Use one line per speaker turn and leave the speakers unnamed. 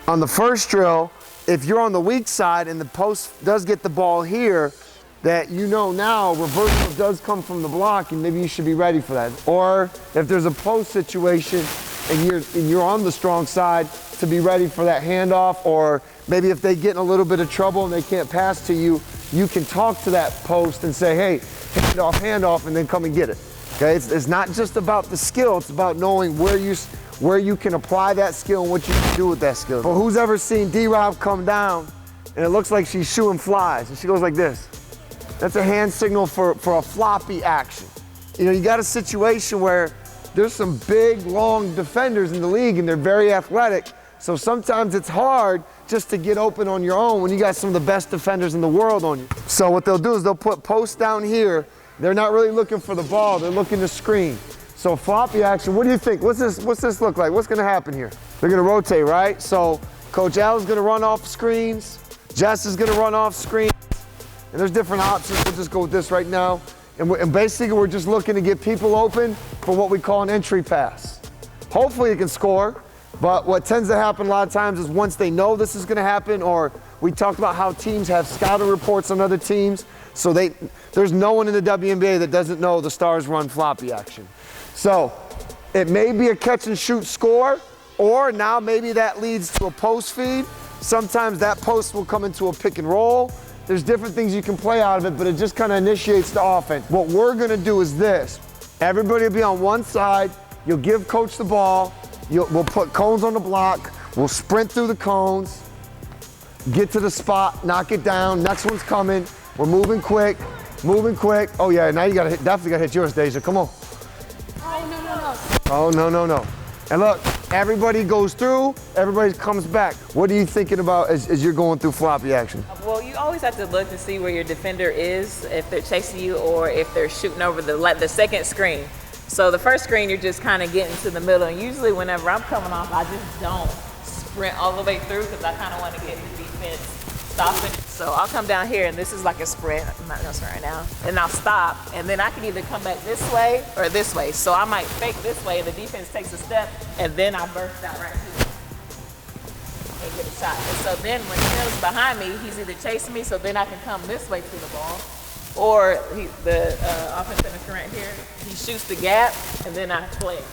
On the first drill, if you're on the weak side and the post does get the ball here, that you know now reversal does come from the block and maybe you should be ready for that. Or if there's a post situation and you're on the strong side, to be ready for that handoff, or maybe if they get in a little bit of trouble and they can't pass to you, you can talk to that post and say, hey, handoff, and then come and get it. Okay, it's not just about the skill, it's about knowing where you can apply that skill and what you can do with that skill. But who's ever seen D-Rob come down and it looks like she's shooing flies and she goes like this? That's a hand signal for a floppy action. You know, you got a situation where there's some big, long defenders in the league and they're very athletic. So sometimes it's hard just to get open on your own when you got some of the best defenders in the world on you. So what they'll do is they'll put posts down here. They're not really looking for the ball, they're looking to screen. So floppy action, what do you think? What's this look like? What's gonna happen here? They're gonna rotate, right? So Coach Al's gonna run off screens, Jess is gonna run off screens, and there's different options. We'll just go with this right now. And basically we're just looking to get people open for what we call an entry pass. Hopefully you can score. But what tends to happen a lot of times is once they know this is gonna happen, or we talked about how teams have scouting reports on other teams, so there's no one in the WNBA that doesn't know the Stars run floppy action. So it may be a catch and shoot score, or now maybe that leads to a post feed. Sometimes that post will come into a pick and roll. There's different things you can play out of it, but it just kind of initiates the offense. What we're gonna do is this. Everybody will be on one side, you'll give coach the ball, we'll put cones on the block, we'll sprint through the cones, get to the spot, knock it down, next one's coming, we're moving quick. Oh yeah, now you definitely gotta hit yours, Deja, come on. Oh, no. And look, everybody goes through, everybody comes back. What are you thinking about as you're going through floppy action?
Well, you always have to look to see where your defender is, if they're chasing you or if they're shooting over the second screen. So the first screen, you're just kind of getting to the middle. And usually whenever I'm coming off, I just don't sprint all the way through because I kind of want to get the defense stopping. So I'll come down here and this is like a sprint. I'm not gonna sprint right now. And I'll stop and then I can either come back this way or this way. So I might fake this way and the defense takes a step and then I burst out right here and get a shot. And so then when Tim's behind me, he's either chasing me so then I can come this way to the ball, or the offensive finisher right here, he shoots the gap and then I play it.